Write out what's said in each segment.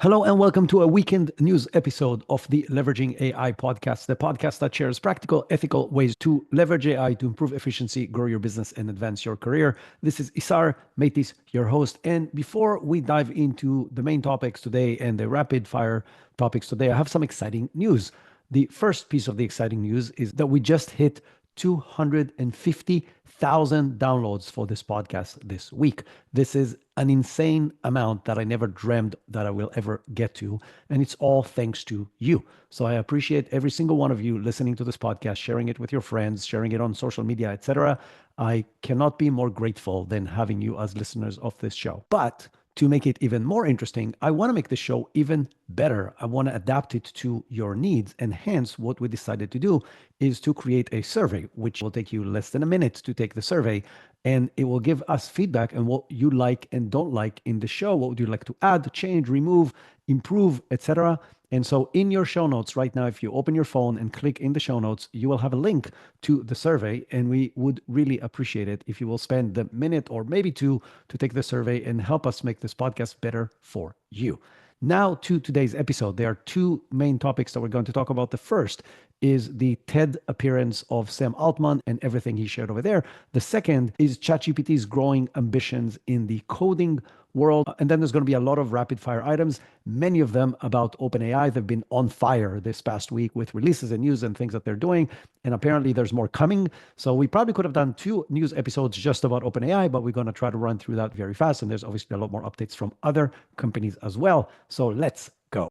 Hello and welcome to a weekend news episode of the Leveraging AI podcast, the podcast that shares practical, ethical ways to leverage AI to improve efficiency, grow your business, and advance your career. This is Isar Meitis, your host. And before we dive into the main topics today and the rapid fire topics today, I have some exciting news. The first piece of the exciting news is that we just hit 250,000 downloads for this podcast this week. This is an insane amount that I never dreamed that I will ever get to. And it's all thanks to you. So I appreciate every single one of you listening to this podcast, sharing it with your friends, sharing it on social media, etc. I cannot be more grateful than having you as listeners of this show. But to make it even more interesting, I want to make the show even better. I want to adapt it to your needs. And hence, what we decided to do is to create a survey, which will take you less than a minute to take the survey. And it will give us feedback on what you like and don't like in the show. What would you like to add, change, remove, improve, etc. And so in your show notes right now, if you open your phone and click in the show notes, you will have a link to the survey. And we would really appreciate it if you will spend the minute or maybe two to take the survey and help us make this podcast better for you. Now to today's episode. There are two main topics that we're going to talk about. The first is the TED appearance of Sam Altman and everything he shared over there. The second is ChatGPT's growing ambitions in the coding world. And then there's going to be a lot of rapid fire items, many of them about OpenAI. They've been on fire this past week with releases and news and things that they're doing. And apparently there's more coming. So we probably could have done 2 news episodes just about OpenAI, but we're going to try to run through that very fast. And there's obviously a lot more updates from other companies as well. So let's go.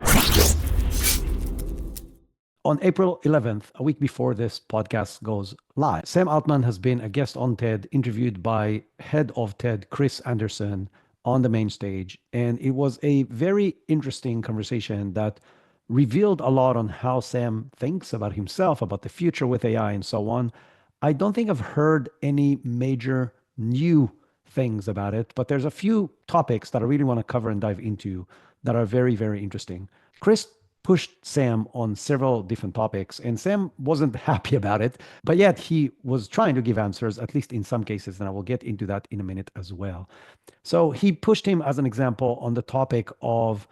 On April 11th, a week before this podcast goes live, Sam Altman has been a guest on TED, interviewed by head of TED, Chris Anderson, on the main stage. And it was a very interesting conversation that revealed a lot on how Sam thinks about himself, about the future with AI, and so on. I don't think I've heard any major new things about it, but there's a few topics that I really want to cover and dive into that are very, very interesting. Chris pushed Sam on several different topics, and Sam wasn't happy about it, but yet he was trying to give answers, at least in some cases, and I will get into that in a minute as well. So he pushed him as an example on the topic of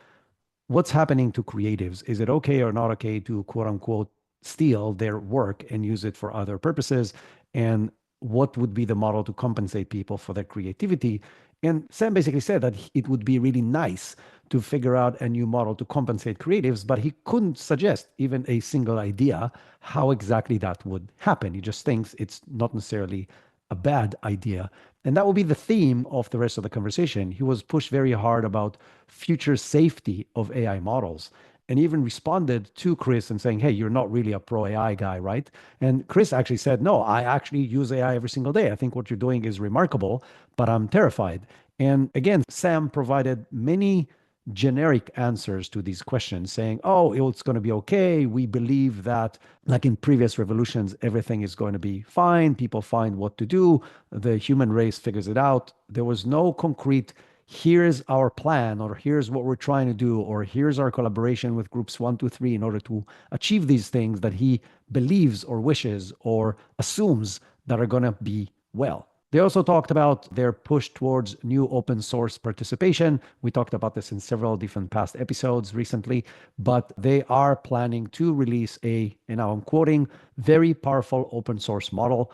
what's happening to creatives. Is it okay or not okay to quote unquote steal their work and use it for other purposes? And what would be the model to compensate people for their creativity? And Sam basically said that it would be really nice to figure out a new model to compensate creatives, but he couldn't suggest even a single idea how exactly that would happen. He just thinks it's not necessarily a bad idea. And that will be the theme of the rest of the conversation. He was pushed very hard about future safety of AI models, and even responded to Chris and saying, hey, you're not really a pro AI guy, right? And Chris actually said, no, I actually use AI every single day. I think what you're doing is remarkable, but I'm terrified. And again, Sam provided many generic answers to these questions, saying, oh, it's going to be okay. We believe that, like in previous revolutions, everything is going to be fine. People find what to do. The human race figures it out. There was no concrete, here's our plan, or here's what we're trying to do, or here's our collaboration with groups 1, 2, 3 in order to achieve these things that he believes or wishes or assumes that are going to be well. They also talked about their push towards new open source participation. We talked about this in several different past episodes recently, but they are planning to release and now I'm quoting, very powerful open source model.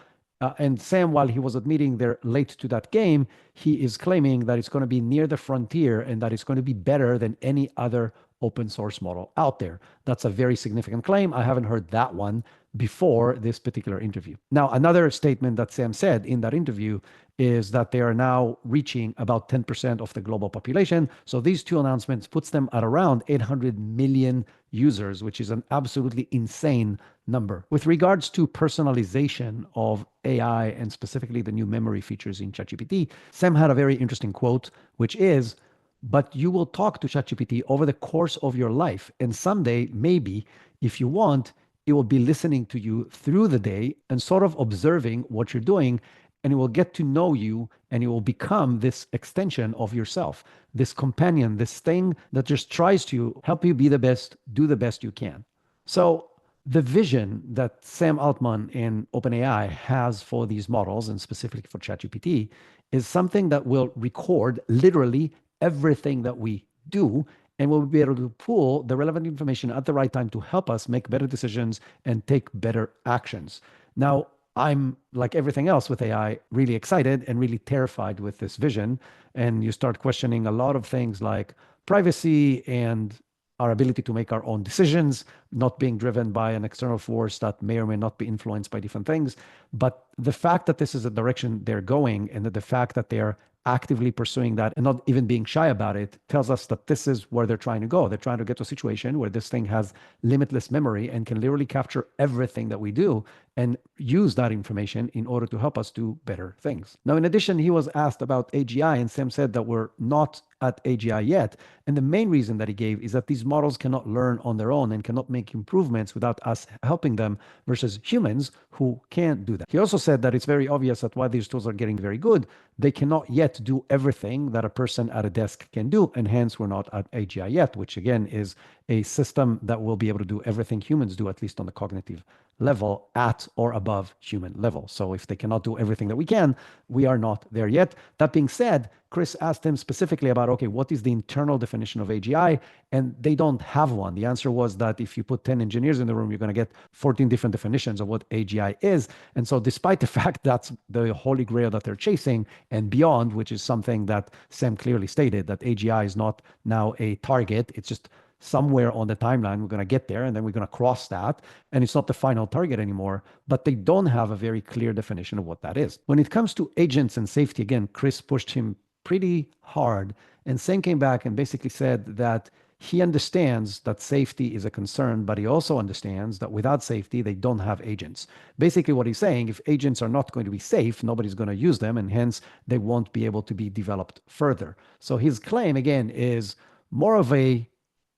And Sam, while he was admitting they're late to that game, he is claiming that it's going to be near the frontier and that it's going to be better than any other open source model out there. That's a very significant claim. I haven't heard that one before this particular interview. Now, another statement that Sam said in that interview is that they are now reaching about 10% of the global population. So these two announcements puts them at around 800 million users, which is an absolutely insane number. With regards to personalization of AI and specifically the new memory features in ChatGPT, Sam had a very interesting quote, which is, but you will talk to ChatGPT over the course of your life. And someday, maybe, if you want, it will be listening to you through the day and sort of observing what you're doing. And it will get to know you and it will become this extension of yourself, this companion, this thing that just tries to help you be the best, do the best you can. So the vision that Sam Altman in OpenAI has for these models, and specifically for ChatGPT, is something that will record literally everything that we do and we'll be able to pull the relevant information at the right time to help us make better decisions and take better actions. Now, I'm, like everything else with AI, really excited and really terrified with this vision. And you start questioning a lot of things like privacy and our ability to make our own decisions, not being driven by an external force that may or may not be influenced by different things. But the fact that this is a direction they're going, and that the fact that they're actively pursuing that and not even being shy about it, tells us that this is where they're trying to go. They're trying to get to a situation where this thing has limitless memory and can literally capture everything that we do and use that information in order to help us do better things. Now, in addition, he was asked about AGI, and Sam said that we're not at AGI yet. And the main reason that he gave is that these models cannot learn on their own and cannot make improvements without us helping them, versus humans who can do that. He also said that it's very obvious that while these tools are getting very good, they cannot yet do everything that a person at a desk can do. And hence, we're not at AGI yet, which again is a system that will be able to do everything humans do, at least on the cognitive level, at or above human level. So if they cannot do everything that we can, we are not there yet. That being said, Chris asked him specifically about, okay, what is the internal definition of AGI? And they don't have one. The answer was that if you put 10 engineers in the room, you're going to get 14 different definitions of what AGI is. And so despite the fact that's the holy grail that they're chasing and beyond, which is something that Sam clearly stated, that AGI is not now a target, it's just somewhere on the timeline, we're going to get there and then we're going to cross that. And it's not the final target anymore, but they don't have a very clear definition of what that is. When it comes to agents and safety, again, Chris pushed him pretty hard. And Sam came back and basically said that he understands that safety is a concern, but he also understands that without safety, they don't have agents. Basically, what he's saying, if agents are not going to be safe, nobody's going to use them, and hence they won't be able to be developed further. So his claim, again, is more of a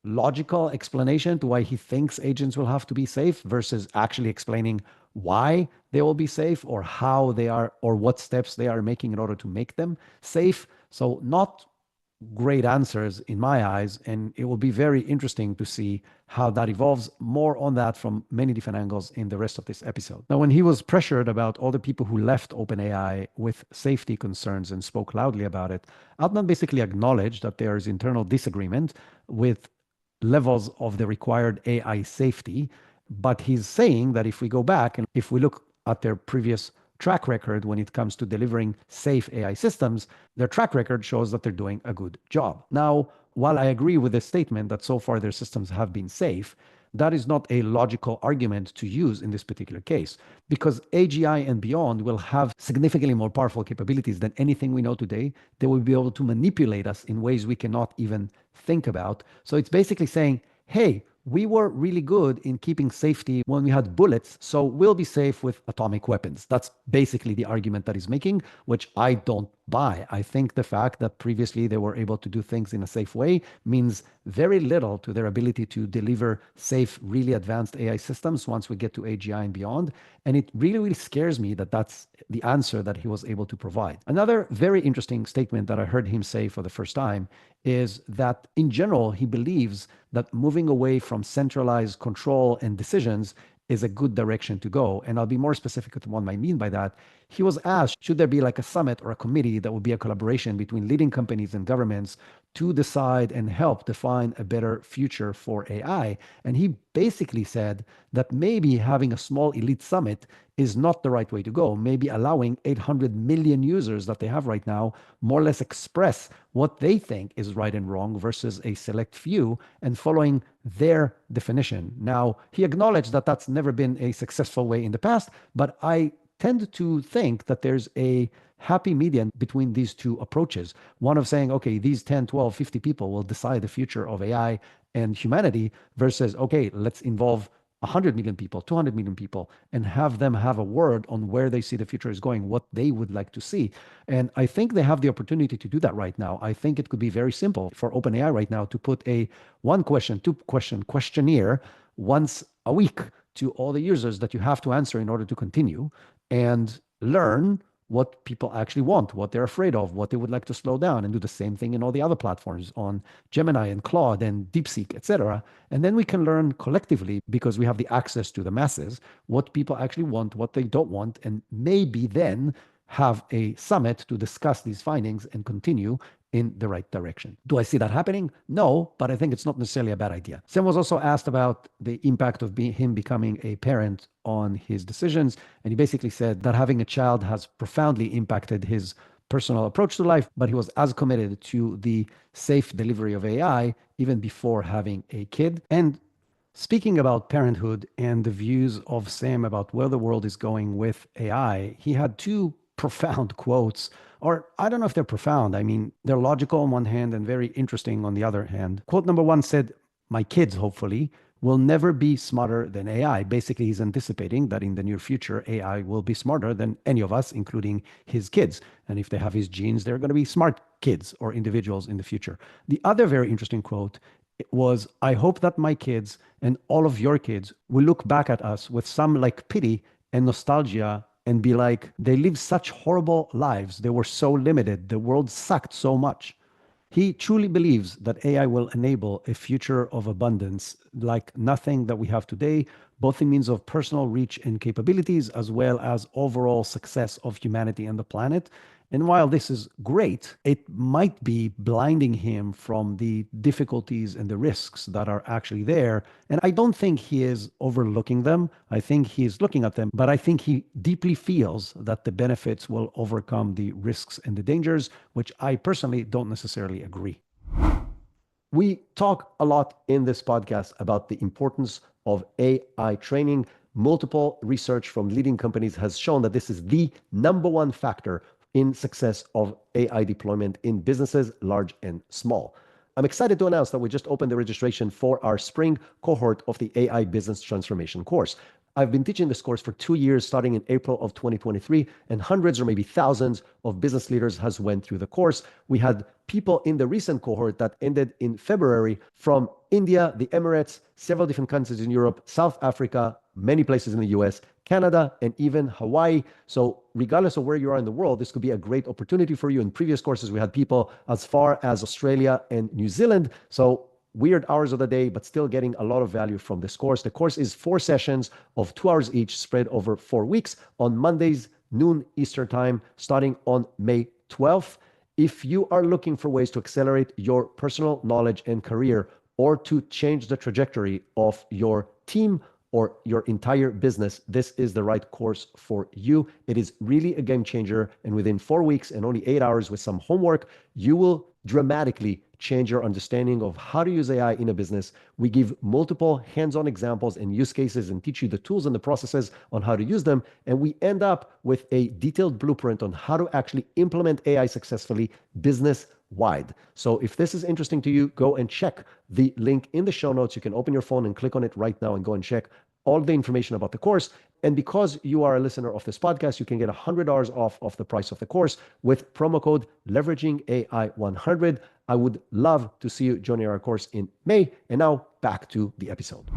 logical explanation to why he thinks agents will have to be safe versus actually explaining why they will be safe or how they are or what steps they are making in order to make them safe. So not great answers in my eyes, and it will be very interesting to see how that evolves. More on that from many different angles in the rest of this episode. Now, when he was pressured about all the people who left OpenAI with safety concerns and spoke loudly about it, Altman basically acknowledged that there is internal disagreement with levels of the required AI safety. But he's saying that if we go back and if we look at their previous track record when it comes to delivering safe AI systems, their track record shows that they're doing a good job. Now, while I agree with the statement that so far their systems have been safe, that is not a logical argument to use in this particular case, because AGI and beyond will have significantly more powerful capabilities than anything we know today. They will be able to manipulate us in ways we cannot even think about. So it's basically saying, hey, we were really good in keeping safety when we had bullets, so we'll be safe with atomic weapons. That's basically the argument that he's making, which I don't buy. I think the fact that previously they were able to do things in a safe way means very little to their ability to deliver safe, really advanced AI systems once we get to AGI and beyond. And it really, really scares me that that's the answer that he was able to provide. Another very interesting statement that I heard him say for the first time is that in general, he believes that moving away from centralized control and decisions is a good direction to go. And I'll be more specific with what I mean by that. He was asked, should there be like a summit or a committee that would be a collaboration between leading companies and governments to decide and help define a better future for AI? And he basically said that maybe having a small elite summit is not the right way to go. Maybe allowing 800 million users that they have right now more or less express what they think is right and wrong versus a select few and following their definition. Now, he acknowledged that that's never been a successful way in the past, but I tend to think that there's a happy median between these two approaches. One of saying, okay, these 10, 12, 50 people will decide the future of AI and humanity versus, okay, let's involve 100 million people, 200 million people, and have them have a word on where they see the future is going, what they would like to see. And I think they have the opportunity to do that right now. I think it could be very simple for OpenAI right now to put a one question, two question questionnaire once a week to all the users that you have to answer in order to continue and learn what people actually want, what they're afraid of, what they would like to slow down, and do the same thing in all the other platforms on Gemini and Claude and DeepSeek, etc. And then we can learn collectively, because we have the access to the masses, what people actually want, what they don't want, and maybe then have a summit to discuss these findings and continue in the right direction. Do I see that happening? No, but I think it's not necessarily a bad idea. Sam was also asked about the impact of him becoming a parent on his decisions. And he basically said that having a child has profoundly impacted his personal approach to life, but he was as committed to the safe delivery of AI even before having a kid. And speaking about parenthood and the views of Sam about where the world is going with AI, he had two profound quotes, or I don't know if they're profound. I mean, they're logical on one hand and very interesting on the other hand. Quote number one said, "My kids, hopefully, will never be smarter than AI." Basically, he's anticipating that in the near future, AI will be smarter than any of us, including his kids. And if they have his genes, they're going to be smart kids or individuals in the future. The other very interesting quote was, "I hope that my kids and all of your kids will look back at us with some like pity and nostalgia and be like, they lived such horrible lives. They were so limited. The world sucked so much." He truly believes that AI will enable a future of abundance like nothing that we have today, both in means of personal reach and capabilities, as well as overall success of humanity and the planet. And while this is great, it might be blinding him from the difficulties and the risks that are actually there. And I don't think he is overlooking them. I think he is looking at them, but I think he deeply feels that the benefits will overcome the risks and the dangers, which I personally don't necessarily agree. We talk a lot in this podcast about the importance of AI training. Multiple research from leading companies has shown that this is the number one factor in success of AI deployment in businesses, large and small. I'm excited to announce that we just opened the registration for our spring cohort of the AI Business Transformation course. I've been teaching this course for 2 years, starting in April of 2023, and hundreds or maybe thousands of business leaders has went through the course. We had people in the recent cohort that ended in February from India, the Emirates, several different countries in Europe, South Africa, many places in the US, Canada, and even Hawaii. So regardless of where you are in the world, this could be a great opportunity for you. In previous courses, we had people as far as Australia and New Zealand. So weird hours of the day, but still getting a lot of value from this course. The course is 4 sessions of 2 hours each, spread over 4 weeks on Mondays, noon Eastern time, starting on May 12th. If you are looking for ways to accelerate your personal knowledge and career, or to change the trajectory of your team or your entire business, this is the right course for you. It is really a game changer. And within 4 weeks and only 8 hours with some homework, you will dramatically change your understanding of how to use AI in a business. We give multiple hands-on examples and use cases and teach you the tools and the processes on how to use them. And we end up with a detailed blueprint on how to actually implement AI successfully business-wide. So if this is interesting to you, go and check the link in the show notes. You can open your phone and click on it right now and go and check all the information about the course. And because you are a listener of this podcast, you can get $100 off of the price of the course with promo code LeveragingAI100. I would love to see you joining our course in May. And now back to the episode.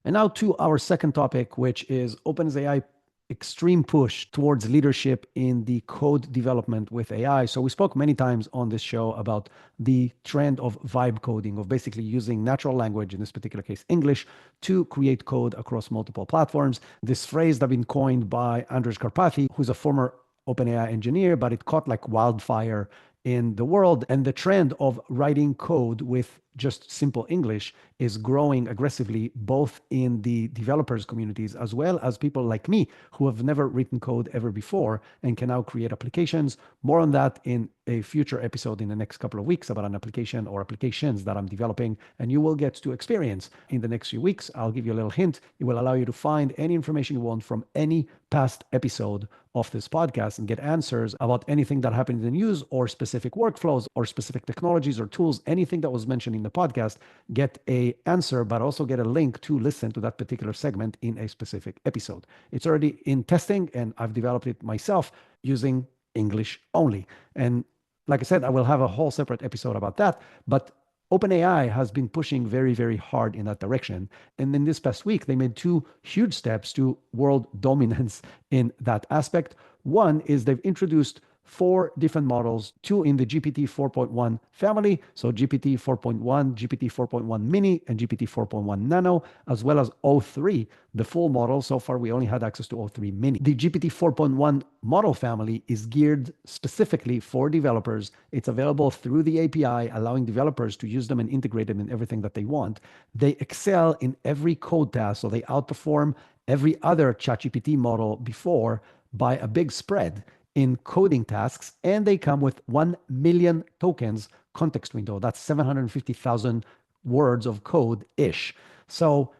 And now to our second topic, which is OpenAI extreme push towards leadership in the code development with AI. So we spoke many times on this show about the trend of vibe coding, of basically using natural language, in this particular case, English, to create code across multiple platforms. This phrase that been coined by Andrej Karpathy, who's a former OpenAI engineer, but it caught like wildfire in the world. And the trend of writing code with just simple English is growing aggressively, both in the developers communities as well as people like me who have never written code ever before and can now create applications. More on that in a future episode in the next couple of weeks about an application or applications that I'm developing, and you will get to experience in the next few weeks. I'll give you a little hint. It will allow you to find any information you want from any past episode of this podcast and get answers about anything that happened in the news or specific workflows or specific technologies or tools, anything that was mentioned in the podcast. Get a answer, but also get a link to listen to that particular segment in a specific episode. It's already in testing and I've developed it myself using English only. And like I said, I will have a whole separate episode about that, but OpenAI has been pushing very, very hard in that direction. And in this past week, they made 2 huge steps to world dominance in that aspect. One is they've introduced four different models, two in the GPT 4.1 family, so GPT 4.1, GPT 4.1 mini, and GPT 4.1 nano, as well as O3, the full model. So far, we only had access to O3 mini. The GPT 4.1 model family is geared specifically for developers. It's available through the API, allowing developers to use them and integrate them in everything that they want. They excel in every code task, so they outperform every other ChatGPT model before by a big spread in coding tasks, and they come with 1 million tokens context window. That's 750,000 words of code ish. So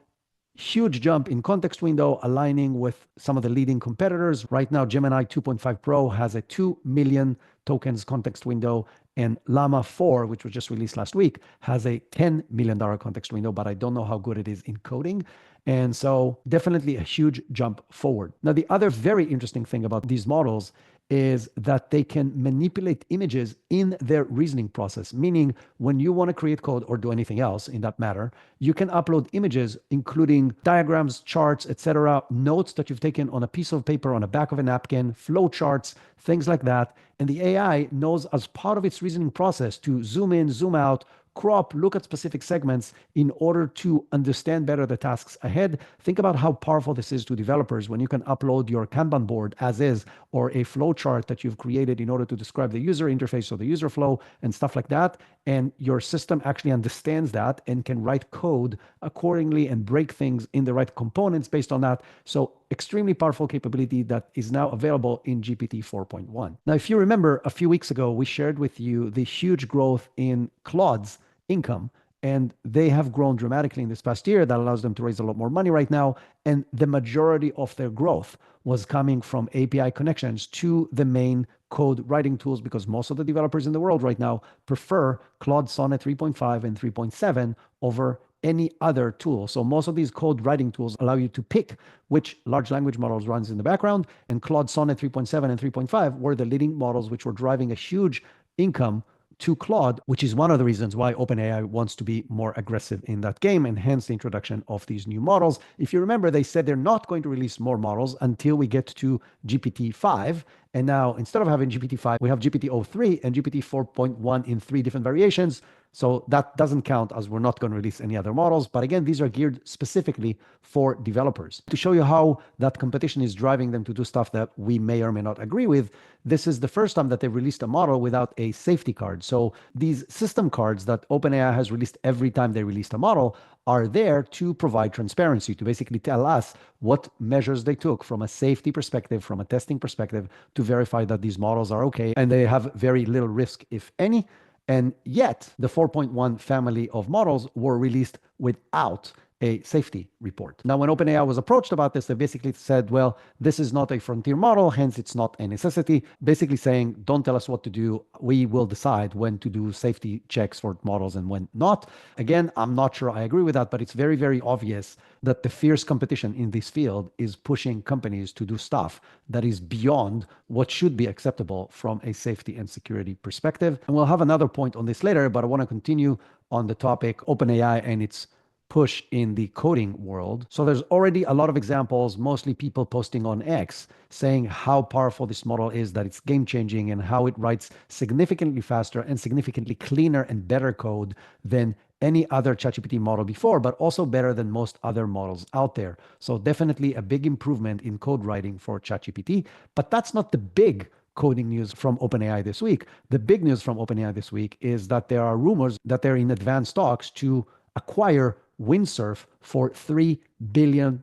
huge jump in context window, aligning with some of the leading competitors. Right now, Gemini 2.5 Pro has a 2 million tokens context window, and Llama 4, which was just released last week, has a $10 million context window, but I don't know how good it is in coding. And so definitely a huge jump forward. Now, the other very interesting thing about these models is that they can manipulate images in their reasoning process, meaning when you want to create code or do anything else in that matter, you can upload images, including diagrams, charts, etc., notes that you've taken on a piece of paper, on the back of a napkin, flow charts, things like that. And the AI knows as part of its reasoning process to zoom in, zoom out, crop, look at specific segments in order to understand better the tasks ahead. Think about how powerful this is to developers when you can upload your Kanban board as is, or a flow chart that you've created in order to describe the user interface or the user flow and stuff like that. And your system actually understands that and can write code accordingly and break things in the right components based on that. So extremely powerful capability that is now available in GPT 4.1. Now, if you remember, a few weeks ago, we shared with you the huge growth in Claude's income, and they have grown dramatically in this past year. That allows them to raise a lot more money right now. And the majority of their growth was coming from API connections to the main code writing tools, because most of the developers in the world right now prefer Claude Sonnet 3.5 and 3.7 over any other tool. So most of these code writing tools allow you to pick which large language models runs in the background, and Claude Sonnet 3.7 and 3.5 were the leading models which were driving a huge income to Claude, which is one of the reasons why OpenAI wants to be more aggressive in that game, and hence the introduction of these new models. If you remember, they said they're not going to release more models until we get to GPT-5. And now, instead of having GPT-5, we have GPT-03 and GPT 4.1 in 3 different variations. So that doesn't count, as we're not going to release any other models. But again, these are geared specifically for developers. To show you how that competition is driving them to do stuff that we may or may not agree with, this is the first time that they've released a model without a safety card. So these system cards that OpenAI has released every time they released a model are there to provide transparency, to basically tell us what measures they took from a safety perspective, from a testing perspective, to verify that these models are okay and they have very little risk, if any. And yet, the 4.1 family of models were released without a safety report. Now, when OpenAI was approached about this, they basically said, well, this is not a frontier model, hence it's not a necessity. Basically saying, don't tell us what to do. We will decide when to do safety checks for models and when not. Again, I'm not sure I agree with that, but it's very, very obvious that the fierce competition in this field is pushing companies to do stuff that is beyond what should be acceptable from a safety and security perspective. And we'll have another point on this later, but I want to continue on the topic OpenAI and its push in the coding world. So there's already a lot of examples, mostly people posting on X, saying how powerful this model is, that it's game-changing, and how it writes significantly faster and significantly cleaner and better code than any other ChatGPT model before, but also better than most other models out there. So definitely a big improvement in code writing for ChatGPT. But that's not the big coding news from OpenAI this week. The big news from OpenAI this week is that there are rumors that they're in advanced talks to acquire Windsurf for $3 billion.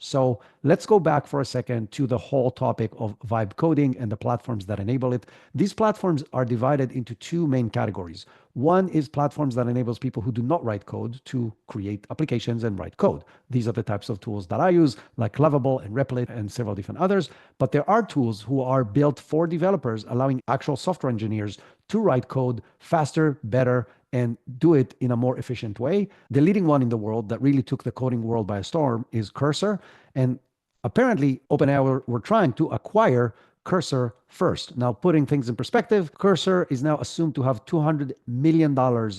So let's go back for a second to the whole topic of vibe coding and the platforms that enable it. These platforms are divided into 2 main categories. One is platforms that enables people who do not write code to create applications and write code. These are the types of tools that I use, like Lovable and Replit and several different others. But there are tools who are built for developers, allowing actual software engineers to write code faster, better, and do it in a more efficient way. The leading one in the world that really took the coding world by storm is Cursor. And apparently, OpenAI were trying to acquire Cursor first. Now, putting things in perspective, Cursor is now assumed to have $200 million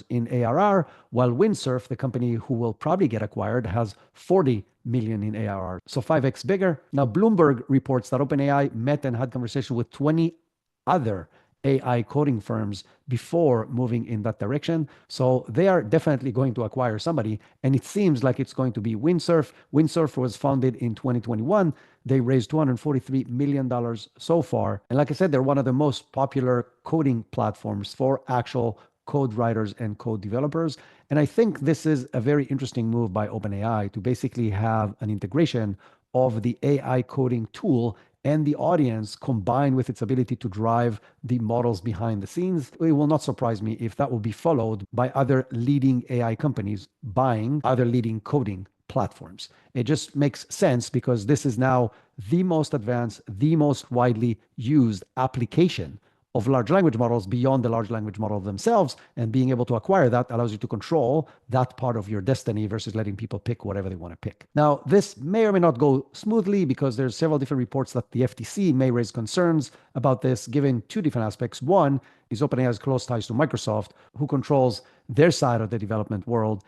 in ARR, while Windsurf, the company who will probably get acquired, has 40 million in ARR. So 5x bigger. Now, Bloomberg reports that OpenAI met and had conversation with 20 other AI coding firms before moving in that direction. So they are definitely going to acquire somebody. And it seems like it's going to be Windsurf. Windsurf was founded in 2021. They raised $243 million so far. And like I said, they're one of the most popular coding platforms for actual code writers and code developers. And I think this is a very interesting move by OpenAI to basically have an integration of the AI coding tool and the audience combined with its ability to drive the models behind the scenes. It will not surprise me if that will be followed by other leading AI companies buying other leading coding platforms. It just makes sense because this is now the most advanced, the most widely used application of large language models beyond the large language model themselves. And being able to acquire that allows you to control that part of your destiny versus letting people pick whatever they want to pick. Now, this may or may not go smoothly because there's several different reports that the FTC may raise concerns about this, given two different aspects. One is OpenAI's close ties to Microsoft, who controls their side of the development world.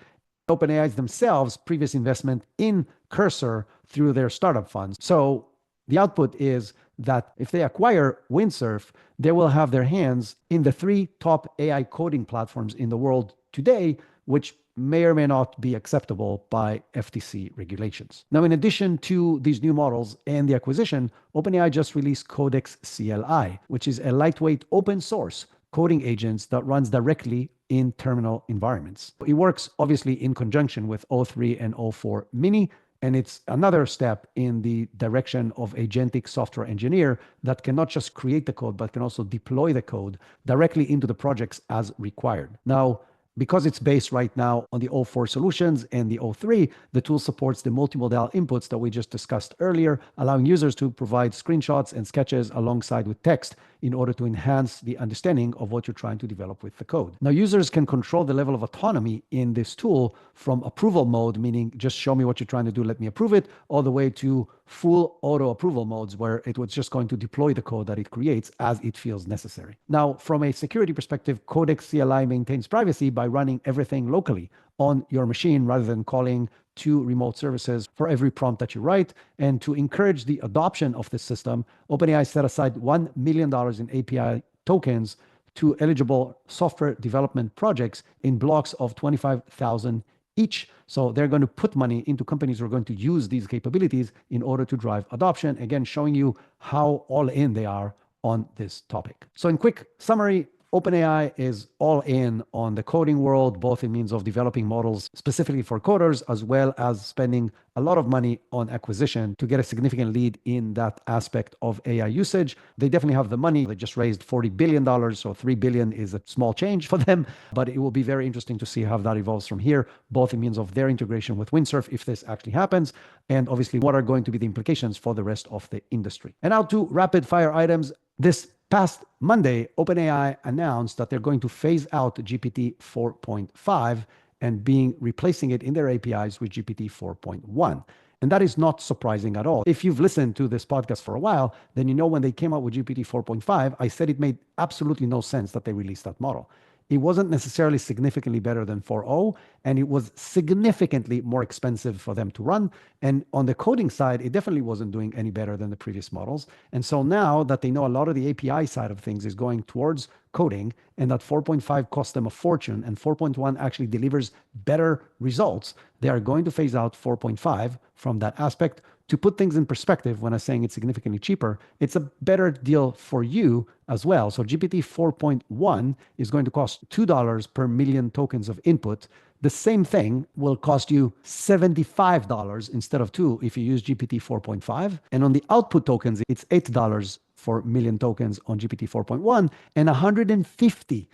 OpenAI's themselves previous investment in Cursor through their startup funds. So the output is that if they acquire Windsurf, they will have their hands in the three top AI coding platforms in the world today, which may or may not be acceptable by FTC regulations. Now, in addition to these new models and the acquisition, OpenAI just released Codex CLI, which is a lightweight open source coding agents that runs directly in terminal environments. It works obviously in conjunction with O3 and O4 Mini, and it's another step in the direction of agentic software engineer that can not just create the code, but can also deploy the code directly into the projects as required. Now, because it's based right now on the O4 solutions and the O3, the tool supports the multimodal inputs that we just discussed earlier, allowing users to provide screenshots and sketches alongside with text in order to enhance the understanding of what you're trying to develop with the code. Now, users can control the level of autonomy in this tool from approval mode, meaning just show me what you're trying to do, let me approve it, all the way to full auto approval modes where it was just going to deploy the code that it creates as it feels necessary. Now, from a security perspective, Codex CLI maintains privacy by running everything locally on your machine rather than calling to remote services for every prompt that you write. And to encourage the adoption of this system, OpenAI set aside $1 million in API tokens to eligible software development projects in blocks of 25,000 each. So they're going to put money into companies who are going to use these capabilities in order to drive adoption. Again, showing you how all in they are on this topic. So in quick summary, OpenAI is all in on the coding world, both in means of developing models specifically for coders, as well as spending a lot of money on acquisition to get a significant lead in that aspect of AI usage. They definitely have the money. They just raised $40 billion, so $3 billion is a small change for them, but it will be very interesting to see how that evolves from here, both in means of their integration with Windsurf, if this actually happens, and obviously what are going to be the implications for the rest of the industry. And now to rapid fire items. This past Monday, OpenAI announced that they're going to phase out GPT 4.5 and replacing it in their APIs with GPT 4.1. And that is not surprising at all. If you've listened to this podcast for a while, then you know when they came out with GPT 4.5, I said it made absolutely no sense that they released that model. It wasn't necessarily significantly better than 4.0, and it was significantly more expensive for them to run. And on the coding side, it definitely wasn't doing any better than the previous models. And so now that they know a lot of the API side of things is going towards coding, and that 4.5 cost them a fortune, and 4.1 actually delivers better results, they are going to phase out 4.5 from that aspect. To put things in perspective, when I'm saying it's significantly cheaper, it's a better deal for you as well. So GPT 4.1 is going to cost $2 per million tokens of input. The same thing will cost you $75 instead of $2 if you use GPT 4.5. And on the output tokens, it's $8 for million tokens on GPT 4.1 and $150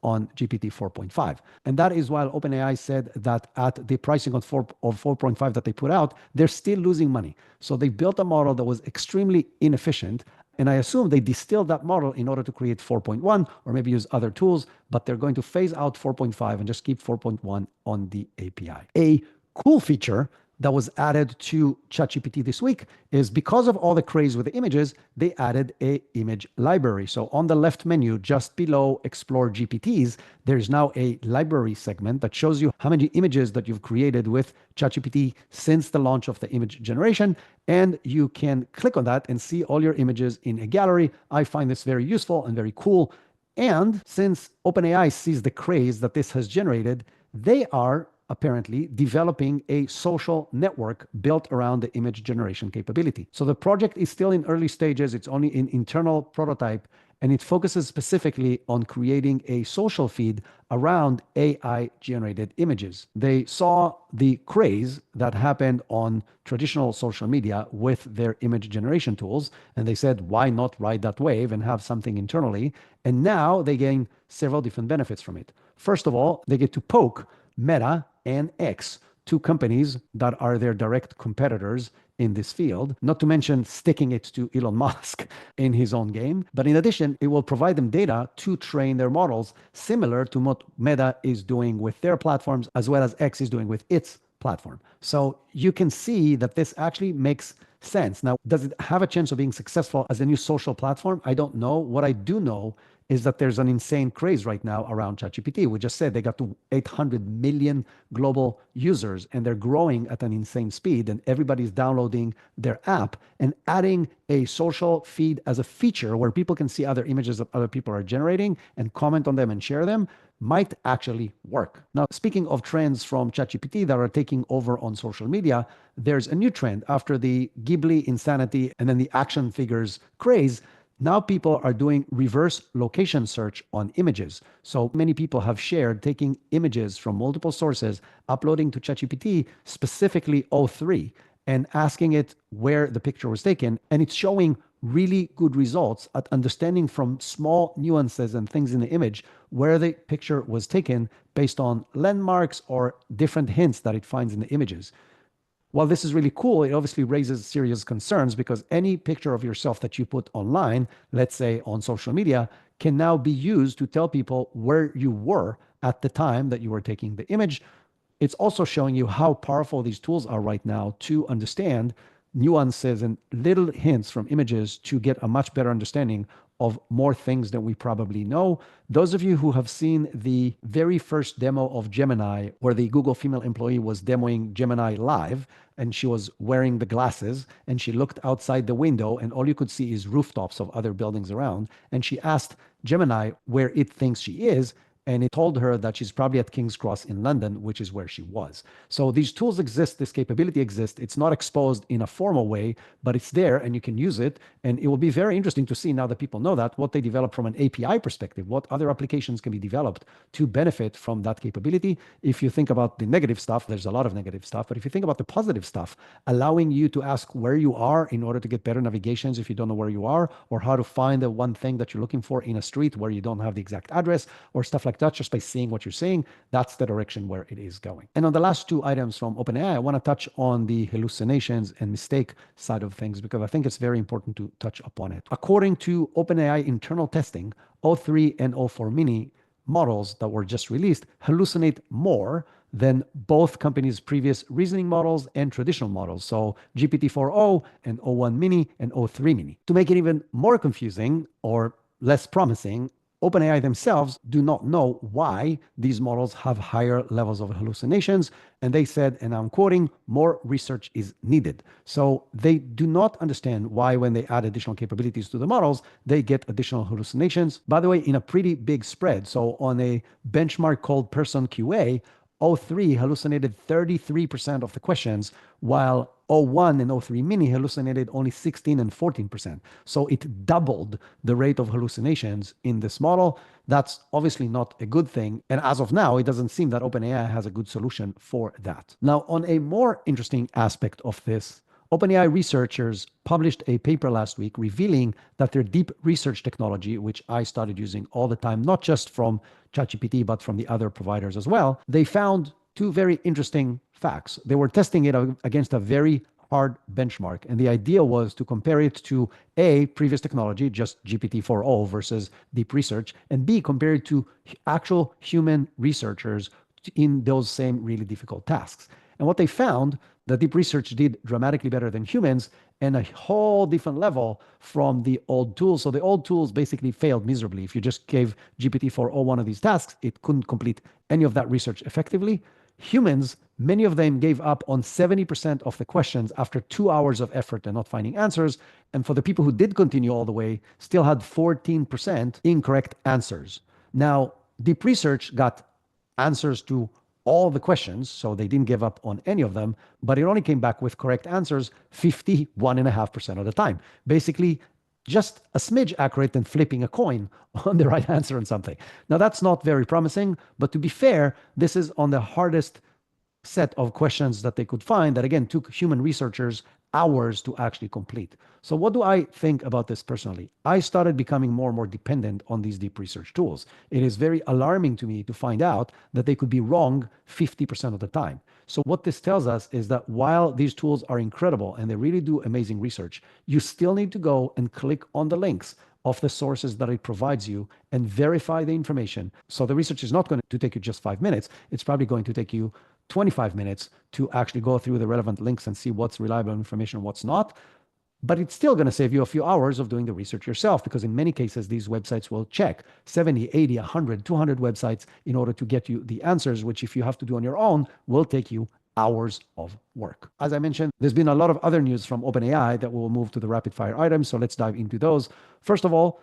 on GPT 4.5. And that is while OpenAI said that at the pricing of 4.5 that they put out, they're still losing money. So they built a model that was extremely inefficient. And I assume they distilled that model in order to create 4.1 or maybe use other tools, but they're going to phase out 4.5 and just keep 4.1 on the API. A cool feature that was added to ChatGPT this week is because of all the craze with the images, they added a image library. So on the left menu, just below Explore GPTs, there's now a library segment that shows you how many images that you've created with ChatGPT since the launch of the image generation. And you can click on that and see all your images in a gallery. I find this very useful and very cool. And since OpenAI sees the craze that this has generated, they are apparently developing a social network built around the image generation capability. So the project is still in early stages. It's only in internal prototype, and it focuses specifically on creating a social feed around AI generated images. They saw the craze that happened on traditional social media with their image generation tools, and they said, why not ride that wave and have something internally? And now they gain several different benefits from it. First of all, they get to poke Meta and X, two companies that are their direct competitors in this field, not to mention sticking it to Elon Musk in his own game. But in addition, it will provide them data to train their models, similar to what Meta is doing with their platforms, as well as X is doing with its platform. So you can see that this actually makes sense. Now, does it have a chance of being successful as a new social platform? I don't know. What I do know is that there's an insane craze right now around ChatGPT. We just said they got to 800 million global users, and they're growing at an insane speed, and everybody's downloading their app and adding a social feed as a feature where people can see other images that other people are generating and comment on them and share them might actually work. Now, speaking of trends from ChatGPT that are taking over on social media, there's a new trend after the Ghibli insanity and then the action figures craze. Now people are doing reverse location search on images. So many people have shared taking images from multiple sources, uploading to ChatGPT, specifically O3, and asking it where the picture was taken. And it's showing really good results at understanding from small nuances and things in the image where the picture was taken based on landmarks or different hints that it finds in the images. While this is really cool, it obviously raises serious concerns because any picture of yourself that you put online, let's say on social media, can now be used to tell people where you were at the time that you were taking the image. It's also showing you how powerful these tools are right now to understand nuances and little hints from images to get a much better understanding of more things than we probably know. Those of you who have seen the very first demo of Gemini, where the Google female employee was demoing Gemini live, and she was wearing the glasses, and she looked outside the window, and all you could see is rooftops of other buildings around. And she asked Gemini where it thinks she is, and it told her that she's probably at King's Cross in London, which is where she was. So these tools exist, this capability exists. It's not exposed in a formal way, but it's there and you can use it. And it will be very interesting to see, now that people know that, what they develop from an API perspective, what other applications can be developed to benefit from that capability. If you think about the negative stuff, there's a lot of negative stuff, but if you think about the positive stuff, allowing you to ask where you are in order to get better navigations if you don't know where you are, or how to find the one thing that you're looking for in a street where you don't have the exact address, or stuff like that, just by seeing what you're seeing, that's the direction where it is going. And on the last two items from OpenAI, I want to touch on the hallucinations and mistake side of things because I think it's very important to touch upon it. According to OpenAI internal testing, O3 and O4 mini models that were just released hallucinate more than both companies' previous reasoning models and traditional models. So GPT-4o and O1 mini and O3 mini. To make it even more confusing or less promising, OpenAI themselves do not know why these models have higher levels of hallucinations. And they said, and I'm quoting, more research is needed. So they do not understand why, when they add additional capabilities to the models, they get additional hallucinations. By the way, in a pretty big spread. So on a benchmark called Person QA, O3 hallucinated 33% of the questions, while O1 and O3 mini hallucinated only 16 and 14%. So it doubled the rate of hallucinations in this model. That's obviously not a good thing. And as of now, it doesn't seem that OpenAI has a good solution for that. Now, on a more interesting aspect of this, OpenAI researchers published a paper last week revealing that their deep research technology, which I started using all the time, not just from ChatGPT, but from the other providers as well, they found two very interesting facts. They were testing it against a very hard benchmark. And the idea was to compare it to A, previous technology, just GPT-4o versus deep research, and B, compare it to actual human researchers in those same really difficult tasks. And what they found, the deep research did dramatically better than humans and a whole different level from the old tools. So the old tools basically failed miserably. If you just gave GPT-4 all one of these tasks, it couldn't complete any of that research effectively. Humans, many of them gave up on 70% of the questions after 2 hours of effort and not finding answers. And for the people who did continue all the way, still had 14% incorrect answers. Now, deep research got answers to all the questions, so they didn't give up on any of them, but it only came back with correct answers 51.5% of the time. Basically, just a smidge accurate than flipping a coin on the right answer on something. Now, that's not very promising, but to be fair, this is on the hardest set of questions that they could find that, again, took human researchers hours to actually complete. So what do I think about this personally? I started becoming more and more dependent on these deep research tools. It is very alarming to me to find out that they could be wrong 50% of the time. So what this tells us is that while these tools are incredible and they really do amazing research, you still need to go and click on the links of the sources that it provides you and verify the information. So the research is not going to take you just 5 minutes. It's probably going to take you 25 minutes to actually go through the relevant links and see what's reliable information and what's not. But it's still going to save you a few hours of doing the research yourself, because in many cases, these websites will check 70, 80, 100, 200 websites in order to get you the answers, which if you have to do on your own, will take you hours of work. As I mentioned, there's been a lot of other news from OpenAI that will move to the rapid fire items. So let's dive into those. First of all,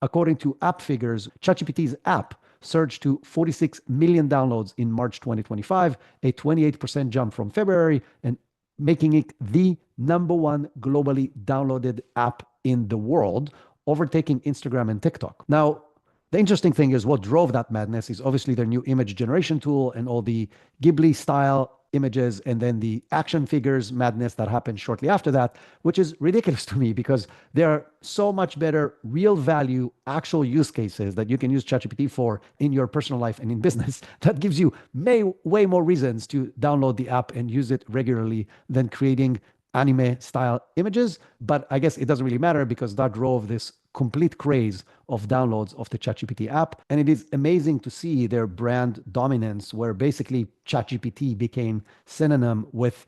according to app figures, ChatGPT's app surged to 46 million downloads in March 2025, a 28% jump from February, and making it the #1 globally downloaded app in the world, overtaking Instagram and TikTok. Now, the interesting thing is what drove that madness is obviously their new image generation tool and all the Ghibli style images, and then the action figures madness that happened shortly after that, which is ridiculous to me because there are so much better real value actual use cases that you can use ChatGPT for in your personal life and in business that gives you way more reasons to download the app and use it regularly than creating anime style images. But I guess it doesn't really matter because that drove this complete craze of downloads of the ChatGPT app. And it is amazing to see their brand dominance, where basically ChatGPT became synonym with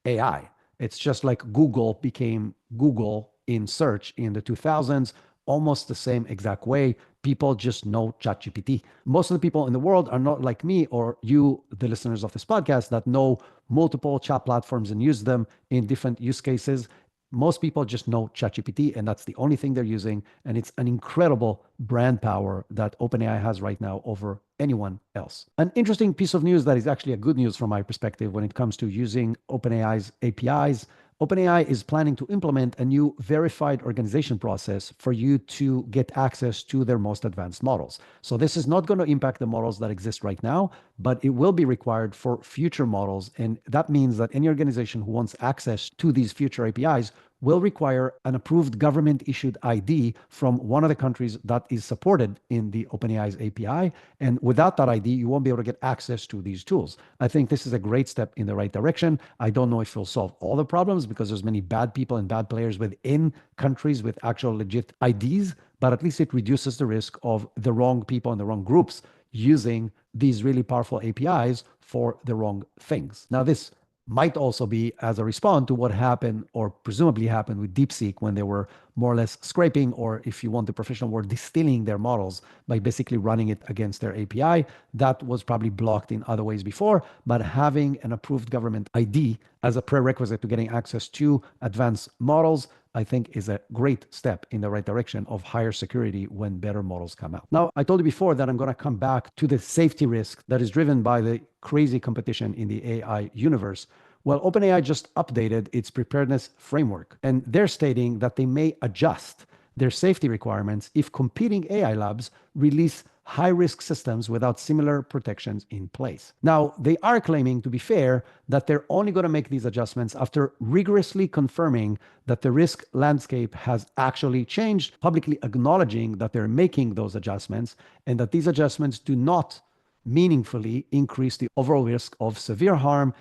AI. It's just like Google became Google in search in the 2000s, almost the same exact way. People just know ChatGPT. Most of the people in the world are not like me or you, the listeners of this podcast, that know multiple chat platforms and use them in different use cases. Most people just know ChatGPT, and that's the only thing they're using. And it's an incredible brand power that OpenAI has right now over anyone else. An interesting piece of news that is actually a good news from my perspective when it comes to using OpenAI's APIs. OpenAI is planning to implement a new verified organization process for you to get access to their most advanced models. So this is not going to impact the models that exist right now, but it will be required for future models. And that means that any organization who wants access to these future APIs will require an approved government-issued ID from one of the countries that is supported in the OpenAI's API. And without that ID, you won't be able to get access to these tools. I think this is a great step in the right direction. I don't know if it'll solve all the problems because there's many bad people and bad players within countries with actual legit IDs, but at least it reduces the risk of the wrong people and the wrong groups using these really powerful APIs for the wrong things. Now, this might also be as a response to what happened or presumably happened with DeepSeek when they were more or less scraping, or if you want the professional word, distilling their models by basically running it against their API. That was probably blocked in other ways before, but having an approved government ID as a prerequisite to getting access to advanced models, I think is a great step in the right direction of higher security when better models come out. Now, I told you before that I'm going to come back to the safety risk that is driven by the crazy competition in the AI universe. Well, OpenAI just updated its preparedness framework, and they're stating that they may adjust their safety requirements if competing AI labs release high-risk systems without similar protections in place. Now, they are claiming, to be fair, that they're only going to make these adjustments after rigorously confirming that the risk landscape has actually changed, publicly acknowledging that they're making those adjustments, and that these adjustments do not meaningfully increase the overall risk of severe harm,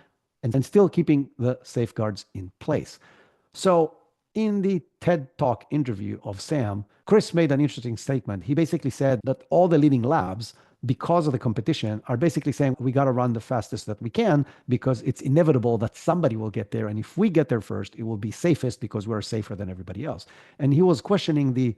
and still keeping the safeguards in place. So, in the TED Talk interview of Sam, Chris made an interesting statement. He basically said that all the leading labs because of the competition, are basically saying we got to run the fastest that we can because it's inevitable that somebody will get there. And if we get there first, it will be safest because we're safer than everybody else. And he was questioning the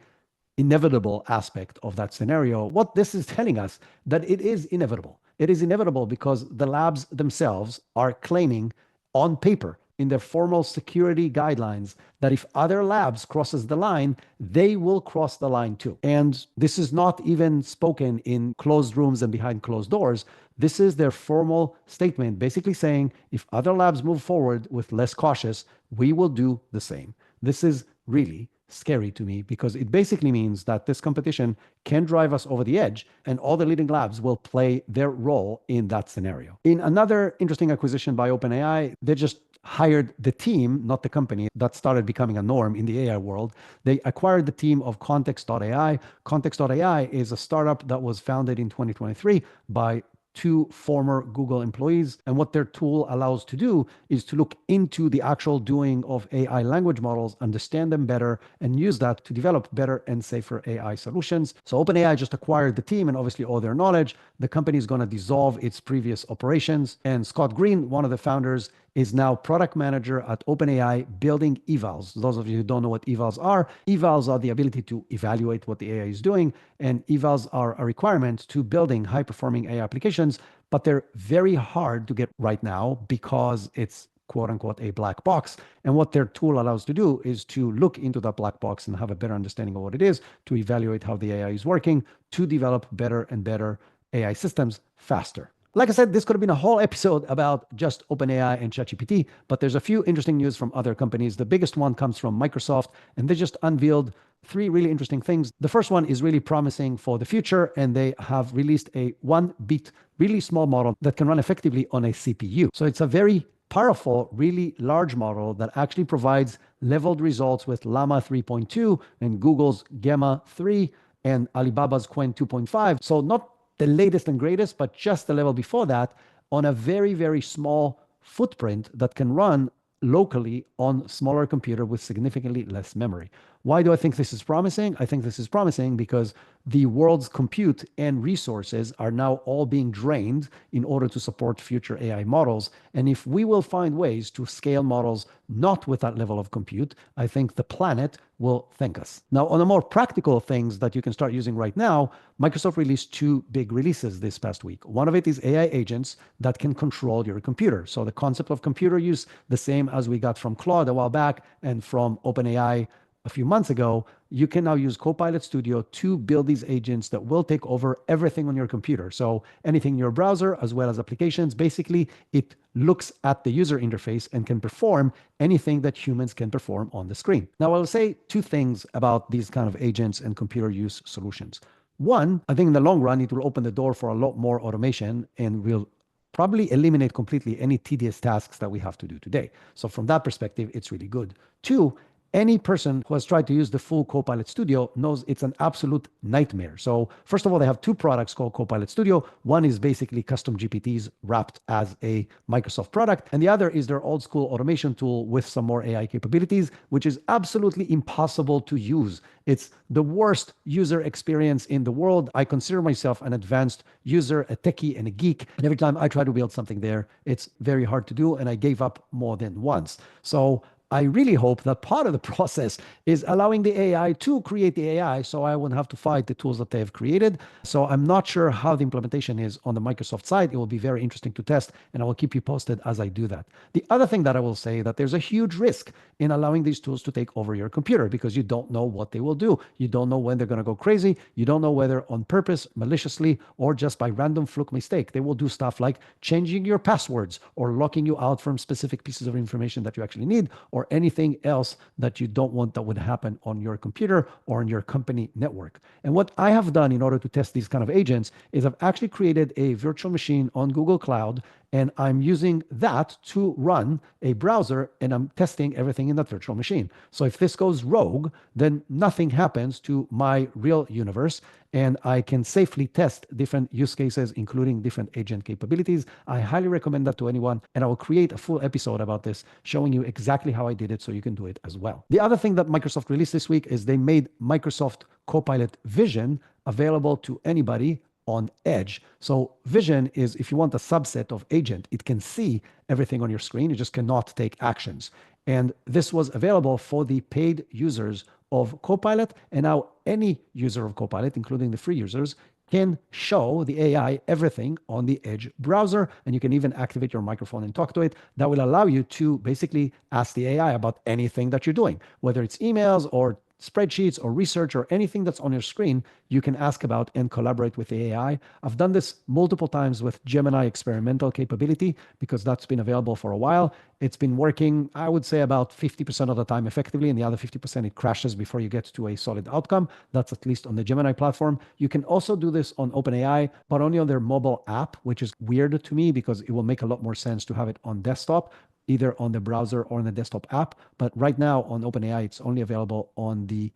inevitable aspect of that scenario. What this is telling us that it is inevitable. It is inevitable because the labs themselves are claiming on paper in their formal security guidelines that if other labs crosses the line, they will cross the line too. And this is not even spoken in closed rooms and behind closed doors. This is their formal statement, basically saying if other labs move forward with less cautious, we will do the same. This is really scary to me because it basically means that this competition can drive us over the edge and all the leading labs will play their role in that scenario. In another interesting acquisition by OpenAI, they just hired the team, not the company, that started becoming a norm in the AI world. They acquired the team of Context.ai. Context.ai is a startup that was founded in 2023 by two former Google employees. And what their tool allows to do is to look into the actual doing of AI language models, understand them better, and use that to develop better and safer AI solutions. So OpenAI just acquired the team and obviously all their knowledge. The company is going to dissolve its previous operations. And Scott Green, one of the founders, is now product manager at OpenAI building evals. Those of you who don't know what evals are the ability to evaluate what the AI is doing, and evals are a requirement to building high-performing AI applications, but they're very hard to get right now because it's quote unquote a black box. And what their tool allows to do is to look into that black box and have a better understanding of what it is, to evaluate how the AI is working, to develop better and better AI systems faster. Like I said, this could have been a whole episode about just OpenAI and ChatGPT, but there's a few interesting news from other companies. The biggest one comes from Microsoft, and they just unveiled three really interesting things. The first one is really promising for the future, and they have released a 1-bit, really small model that can run effectively on a CPU. So it's a very powerful, really large model that actually provides leveled results with Llama 3.2 and Google's Gamma 3 and Alibaba's Qwen 2.5. So not the latest and greatest, but just the level before that on a very, very small footprint that can run locally on smaller computer with significantly less memory. Why do I think this is promising? I think this is promising because the world's compute and resources are now all being drained in order to support future AI models. And if we will find ways to scale models not with that level of compute, I think the planet will thank us. Now, on the more practical things that you can start using right now, Microsoft released two big releases this past week. One of it is AI agents that can control your computer. So the concept of computer use, the same as we got from Claude a while back and from OpenAI a few months ago, you can now use Copilot Studio to build these agents that will take over everything on your computer. So anything in your browser, as well as applications, basically it looks at the user interface and can perform anything that humans can perform on the screen. Now, I'll say two things about these kind of agents and computer use solutions. One, I think in the long run, it will open the door for a lot more automation and will probably eliminate completely any tedious tasks that we have to do today. So from that perspective, it's really good. Two, any person who has tried to use the full Copilot Studio knows it's an absolute nightmare. So first of all, they have two products called Copilot Studio. One is basically custom GPTs wrapped as a Microsoft product. And the other is their old school automation tool with some more AI capabilities, which is absolutely impossible to use. It's the worst user experience in the world. I consider myself an advanced user, a techie, and a geek. And every time I try to build something there, it's very hard to do. And I gave up more than once. So I really hope that part of the process is allowing the AI to create the AI so I won't have to fight the tools that they have created. So I'm not sure how the implementation is on the Microsoft side. It will be very interesting to test, and I will keep you posted as I do that. The other thing that I will say that there's a huge risk in allowing these tools to take over your computer because you don't know what they will do. You don't know when they're going to go crazy. You don't know whether on purpose, maliciously, or just by random fluke mistake. They will do stuff like changing your passwords or locking you out from specific pieces of information that you actually need, or anything else that you don't want that would happen on your computer or on your company network. And what I have done in order to test these kind of agents is I've actually created a virtual machine on Google Cloud, and I'm using that to run a browser, and I'm testing everything in that virtual machine. So if this goes rogue, then nothing happens to my real universe, and I can safely test different use cases, including different agent capabilities. I highly recommend that to anyone, and I will create a full episode about this, showing you exactly how I did it so you can do it as well. The other thing that Microsoft released this week is they made Microsoft Copilot Vision available to anybody on edge. So vision is, if you want a subset of agent, it can see everything on your screen. It just cannot take actions. And this was available for the paid users of Copilot. And now any user of Copilot, including the free users, can show the AI everything on the Edge browser. And you can even activate your microphone and talk to it. That will allow you to basically ask the AI about anything that you're doing, whether it's emails or spreadsheets or research or anything that's on your screen, you can ask about and collaborate with the AI. I've done this multiple times with Gemini experimental capability because that's been available for a while. It's been working, I would say, about 50% of the time effectively, and the other 50% it crashes before you get to a solid outcome. That's at least on the Gemini platform. You can also do this on OpenAI, but only on their mobile app, which is weird to me because it will make a lot more sense to have it on desktop, either on the browser or in the desktop app. But right now on OpenAI, it's only available on the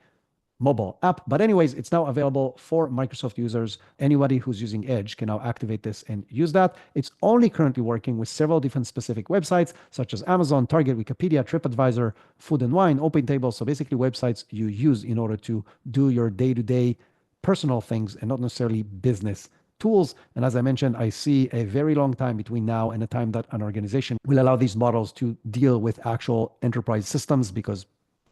mobile app. But anyways, it's now available for Microsoft users. Anybody who's using Edge can now activate this and use that. It's only currently working with several different specific websites, such as Amazon, Target, Wikipedia, TripAdvisor, Food and Wine, OpenTable. So basically websites you use in order to do your day-to-day personal things and not necessarily business tools. And as I mentioned, I see a very long time between now and the time that an organization will allow these models to deal with actual enterprise systems, because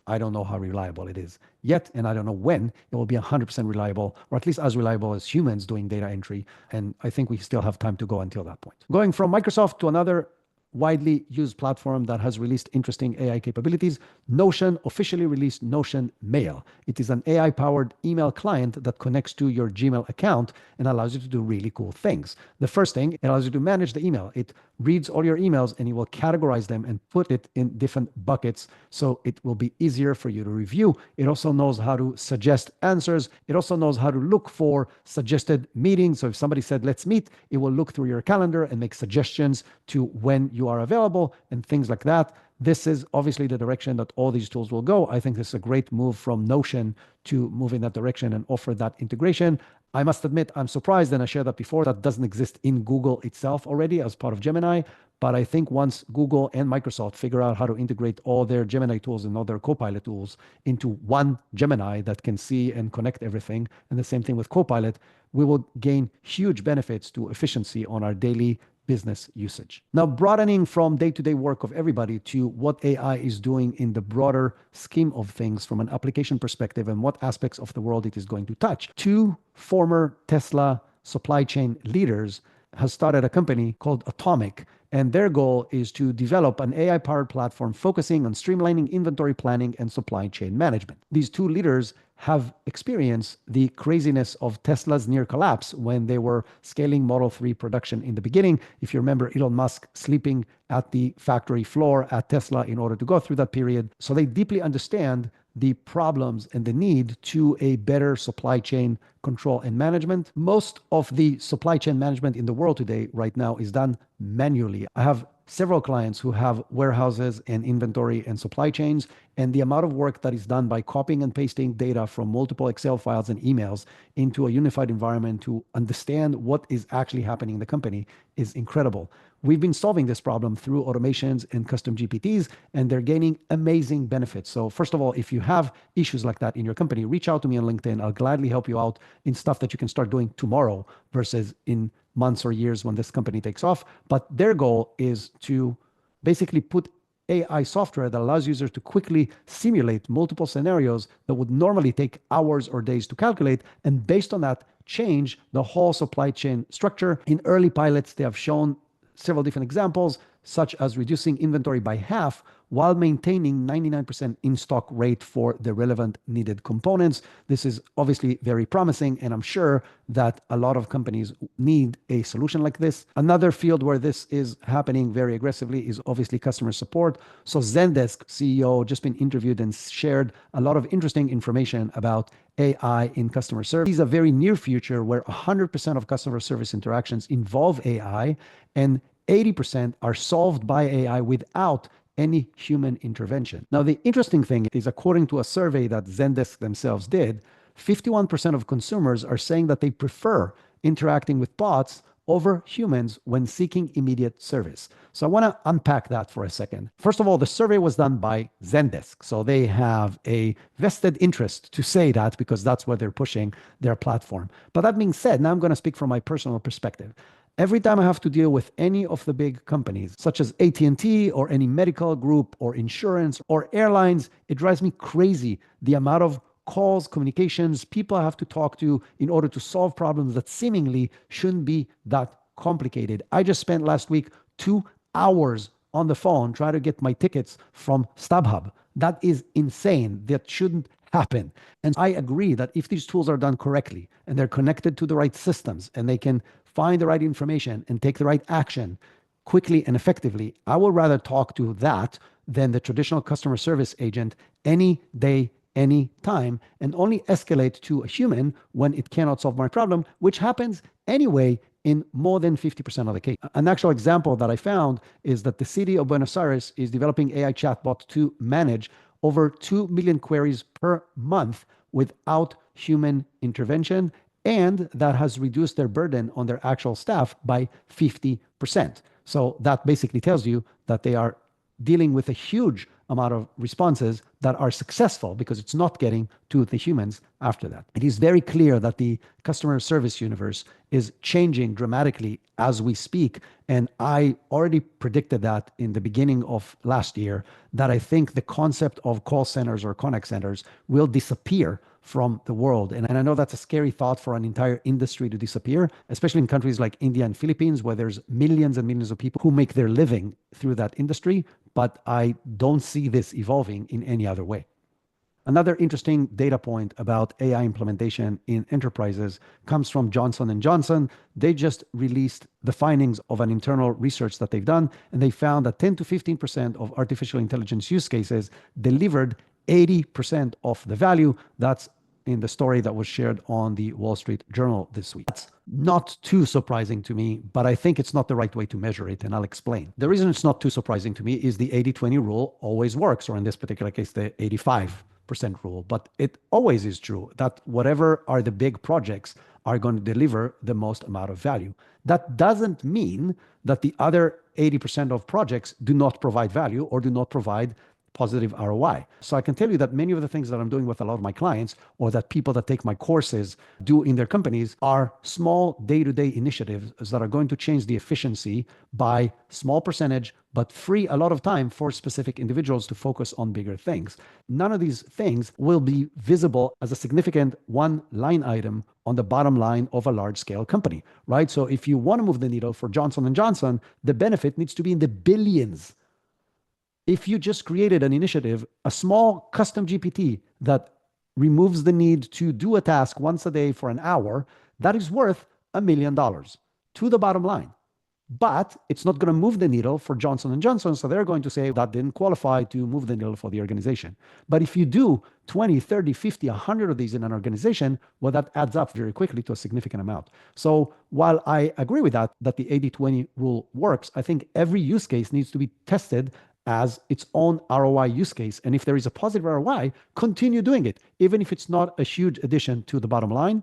I don't know how reliable it is yet, and I don't know when it will be 100% reliable, or at least as reliable as humans doing data entry. And I think we still have time to go until that point. Going from Microsoft to another widely used platform that has released interesting AI capabilities, Notion officially released Notion Mail. It is an AI-powered email client that connects to your Gmail account and allows you to do really cool things. The first thing, it allows you to manage the email. It reads all your emails and it will categorize them and put it in different buckets so it will be easier for you to review. It also knows how to suggest answers. It also knows how to look for suggested meetings. So if somebody said, let's meet, it will look through your calendar and make suggestions to when you are available and things like that. This is obviously the direction that all these tools will go. I think this is a great move from Notion to move in that direction and offer that integration. I must admit, I'm surprised, and I shared that before, that doesn't exist in Google itself already as part of Gemini. But I think once Google and Microsoft figure out how to integrate all their Gemini tools and all their Copilot tools into one Gemini that can see and connect everything, and the same thing with Copilot, we will gain huge benefits to efficiency on our daily business usage. Now, broadening from day-to-day work of everybody to what AI is doing in the broader scheme of things from an application perspective and what aspects of the world it is going to touch. Two former Tesla supply chain leaders has started a company called Atomic, and their goal is to develop an AI-powered platform focusing on streamlining inventory planning and supply chain management. These two leaders have experienced the craziness of Tesla's near collapse when they were scaling Model 3 production in the beginning. If you remember Elon Musk sleeping at the factory floor at Tesla in order to go through that period. So they deeply understand the problems and the need to a better supply chain control and management. Most of the supply chain management in the world today right now is done manually. I have several clients who have warehouses and inventory and supply chains, and the amount of work that is done by copying and pasting data from multiple Excel files and emails into a unified environment to understand what is actually happening in the company is incredible. We've been solving this problem through automations and custom GPTs, and they're gaining amazing benefits. So first of all, if you have issues like that in your company, reach out to me on LinkedIn. I'll gladly help you out in stuff that you can start doing tomorrow versus in months or years when this company takes off. But their goal is to basically put AI software that allows users to quickly simulate multiple scenarios that would normally take hours or days to calculate, and based on that, change the whole supply chain structure. In early pilots, they have shown several different examples, such as reducing inventory by half while maintaining 99% in-stock rate for the relevant needed components. This is obviously very promising, and I'm sure that a lot of companies need a solution like this. Another field where this is happening very aggressively is obviously customer support. So Zendesk CEO just been interviewed and shared a lot of interesting information about AI in customer service. It's a very near future where 100% of customer service interactions involve AI, and 80% are solved by AI without any human intervention. Now, the interesting thing is, according to a survey that Zendesk themselves did, 51% of consumers are saying that they prefer interacting with bots over humans when seeking immediate service. So I want to unpack that for a second. First of all, the survey was done by Zendesk. So they have a vested interest to say that because that's where they're pushing their platform. But that being said, now I'm going to speak from my personal perspective. Every time I have to deal with any of the big companies, such as AT&T or any medical group or insurance or airlines, it drives me crazy the amount of calls, communications, people I have to talk to in order to solve problems that seemingly shouldn't be that complicated. I just spent last week 2 hours on the phone trying to get my tickets from StubHub. That is insane. That shouldn't happen. And I agree that if these tools are done correctly and they're connected to the right systems and they can find the right information and take the right action quickly and effectively, I would rather talk to that than the traditional customer service agent any day, any time, and only escalate to a human when it cannot solve my problem, which happens anyway in more than 50% of the case. An actual example that I found is that the city of Buenos Aires is developing AI chatbot to manage over 2 million queries per month without human intervention, and that has reduced their burden on their actual staff by 50%. So that basically tells you that they are dealing with a huge amount of responses that are successful because it's not getting to the humans after that. It is very clear that the customer service universe is changing dramatically as we speak. And I already predicted that in the beginning of last year, that I think the concept of call centers or contact centers will disappear from the world. And I know that's a scary thought for an entire industry to disappear, especially in countries like India and Philippines, where there's millions and millions of people who make their living through that industry. But I don't see this evolving in any other way. Another interesting data point about AI implementation in enterprises comes from Johnson & Johnson. They just released the findings of an internal research that they've done, and they found that 10 to 15% of artificial intelligence use cases delivered 80% of the value. That's in the story that was shared on the Wall Street Journal this week. That's not too surprising to me, but I think it's not the right way to measure it, and I'll explain. The reason it's not too surprising to me is the 80-20 rule always works, or in this particular case, the 85% rule. But it always is true that whatever are the big projects are going to deliver the most amount of value. That doesn't mean that the other 80% of projects do not provide value or do not provide positive ROI. So I can tell you that many of the things that I'm doing with a lot of my clients, or that people that take my courses do in their companies, are small day-to-day initiatives that are going to change the efficiency by small percentage, but free a lot of time for specific individuals to focus on bigger things. None of these things will be visible as a significant one line item on the bottom line of a large scale company, right? So if you want to move the needle for Johnson & Johnson, the benefit needs to be in the billions. If you just created an initiative, a small custom GPT that removes the need to do a task once a day for an hour, that is worth $1 million to the bottom line. But it's not going to move the needle for Johnson & Johnson, so they're going to say that didn't qualify to move the needle for the organization. But if you do 20, 30, 50, 100 of these in an organization, well, that adds up very quickly to a significant amount. So while I agree with that the 80-20 rule works, I think every use case needs to be tested as its own ROI use case. And if there is a positive ROI, continue doing it, even if it's not a huge addition to the bottom line.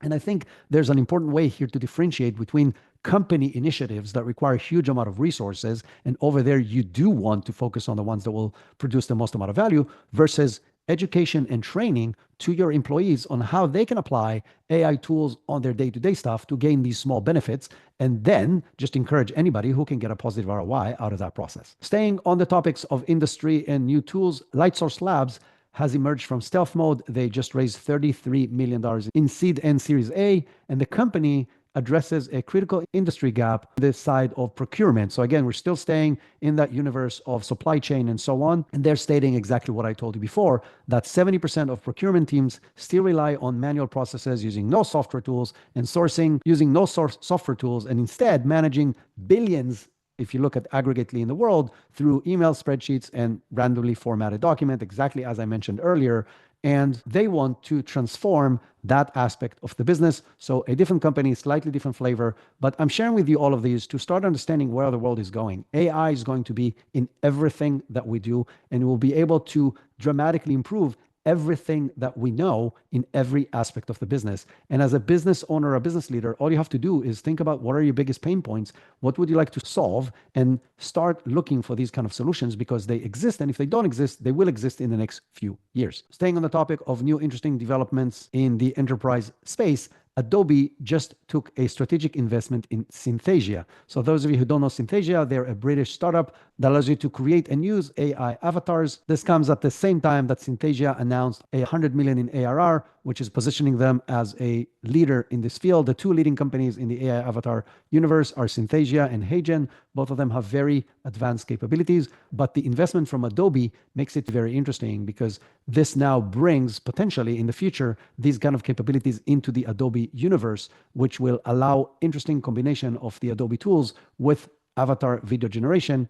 And I think there's an important way here to differentiate between company initiatives that require a huge amount of resources, and over there you do want to focus on the ones that will produce the most amount of value, versus education and training to your employees on how they can apply AI tools on their day-to-day stuff to gain these small benefits, and then just encourage anybody who can get a positive ROI out of that process. Staying on the topics of industry and new tools, Lightsource Labs has emerged from stealth mode. They just raised $33 million in seed and Series A, and the company addresses a critical industry gap on this side of procurement. So again, we're still staying in that universe of supply chain and so on. And they're stating exactly what I told you before, that 70% of procurement teams still rely on manual processes using no software tools, and sourcing using no software tools, and instead managing billions, if you look at aggregately in the world, through email spreadsheets and randomly formatted document, exactly as I mentioned earlier. And they want to transform that aspect of the business. So a different company, slightly different flavor, but I'm sharing with you all of these to start understanding where the world is going. AI is going to be in everything that we do, and we'll be able to dramatically improve everything that we know in every aspect of the business. And as a business owner, a business leader, all you have to do is think about what are your biggest pain points, what would you like to solve, and start looking for these kind of solutions because they exist. And if they don't exist, they will exist in the next few years. Staying on the topic of new interesting developments in the enterprise space, Adobe just took a strategic investment in Synthesia. So those of you who don't know Synthesia, they're a British startup that allows you to create and use AI avatars. This comes at the same time that Synthesia announced 100 million in ARR, which is positioning them as a leader in this field. The two leading companies in the AI avatar universe are Synthesia and HeyGen. Both of them have very advanced capabilities, but the investment from Adobe makes it very interesting because this now brings potentially in the future these kind of capabilities into the Adobe universe, which will allow interesting combination of the Adobe tools with avatar video generation.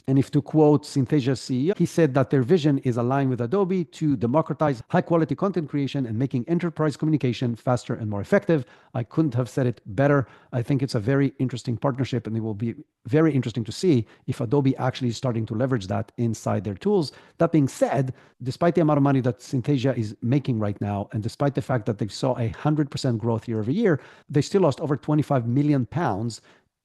And if to quote Synthesia's CEO, he said that their vision is aligned with Adobe to democratize high-quality content creation and making enterprise communication faster and more effective. I couldn't have said it better. I think it's a very interesting partnership, and it will be very interesting to see if Adobe actually is starting to leverage that inside their tools. That being said, despite the amount of money that Synthesia is making right now, and despite the fact that they saw 100% growth year over year, they still lost over 25 million pounds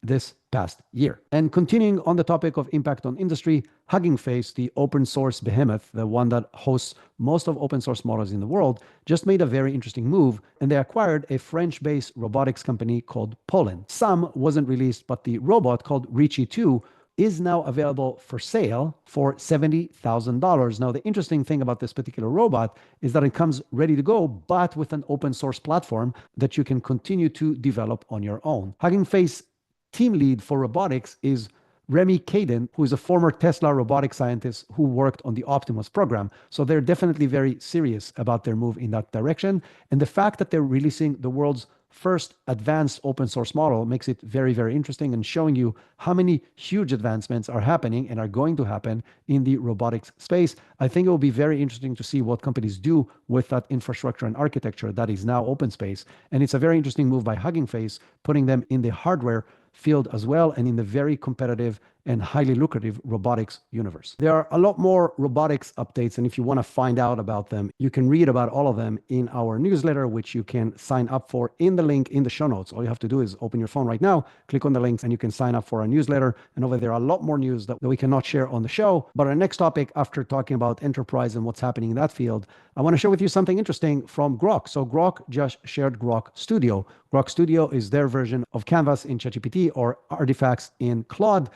this past year. And continuing on the topic of impact on industry, Hugging Face, the open source behemoth, the one that hosts most of open source models in the world, just made a very interesting move, and they acquired a French-based robotics company called Pollen. Some wasn't released, but the robot called Richie 2 is now available for sale for $70,000. Now, the interesting thing about this particular robot is that it comes ready to go, but with an open source platform that you can continue to develop on your own. Hugging Face team lead for robotics is Remy Caden, who is a former Tesla robotic scientist who worked on the Optimus program. So they're definitely very serious about their move in that direction. And the fact that they're releasing the world's first advanced open source model makes it very, very interesting and showing you how many huge advancements are happening and are going to happen in the robotics space. I think it will be very interesting to see what companies do with that infrastructure and architecture that is now open space. And it's a very interesting move by Hugging Face, putting them in the hardware field as well and in the very competitive and highly lucrative robotics universe. There are a lot more robotics updates, and if you want to find out about them, you can read about all of them in our newsletter, which you can sign up for in the link in the show notes. All you have to do is open your phone right now, click on the links, and you can sign up for our newsletter. And over there are a lot more news that we cannot share on the show. But our next topic, after talking about enterprise and what's happening in that field, I want to share with you something interesting from Grok. So Grok just shared Grok Studio. Grok Studio is their version of Canvas in ChatGPT or Artifacts in Claude.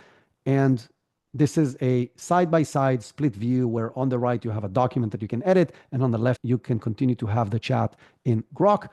And this is a side-by-side split view where on the right you have a document that you can edit, and on the left you can continue to have the chat in Grok.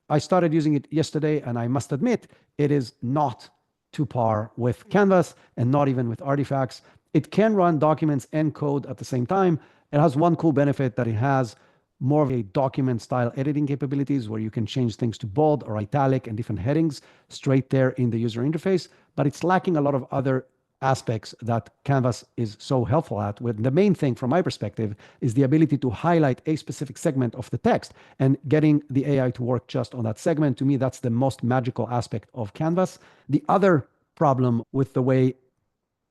I started using it yesterday, and I must admit it is not to par with Canvas and not even with Artifacts. It can run documents and code at the same time. It has one cool benefit that it has more of a document style editing capabilities where you can change things to bold or italic and different headings straight there in the user interface, but it's lacking a lot of other aspects that Canvas is so helpful at. With the main thing from my perspective is the ability to highlight a specific segment of the text and getting the AI to work just on that segment. To me, that's the most magical aspect of Canvas. The other problem with the way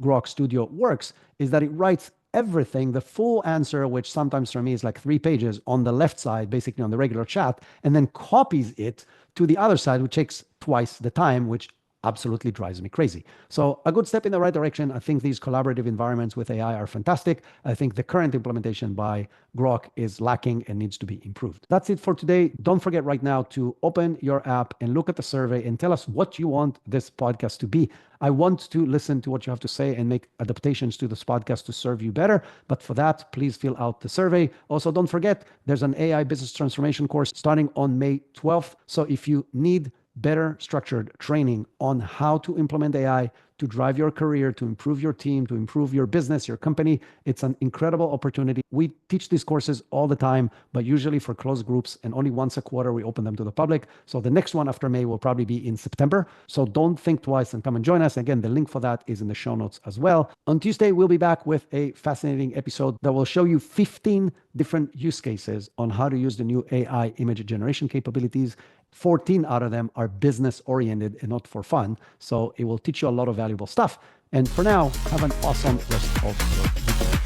Grok Studio works is that it writes everything, the full answer, which sometimes for me is like 3 pages on the left side, basically on the regular chat, and then copies it to the other side, which takes twice the time, which absolutely drives me crazy. So a good step in the right direction. I think these collaborative environments with AI are fantastic. I think the current implementation by Grok is lacking and needs to be improved. That's it for today. Don't forget right now to open your app and look at the survey and tell us what you want this podcast to be. I want to listen to what you have to say and make adaptations to this podcast to serve you better. But for that, please fill out the survey. Also, don't forget, there's an AI business transformation course starting on May 12th. So if you need better structured training on how to implement AI to drive your career, to improve your team, to improve your business, your company, it's an incredible opportunity. We teach these courses all the time, but usually for closed groups, and only once a quarter we open them to the public. So the next one after May will probably be in September. So don't think twice and come and join us. Again, the link for that is in the show notes as well. On Tuesday, we'll be back with a fascinating episode that will show you 15 different use cases on how to use the new AI image generation capabilities. 14 out of them are business oriented and not for fun. So it will teach you a lot of valuable stuff. And for now, have an awesome rest of your weekend.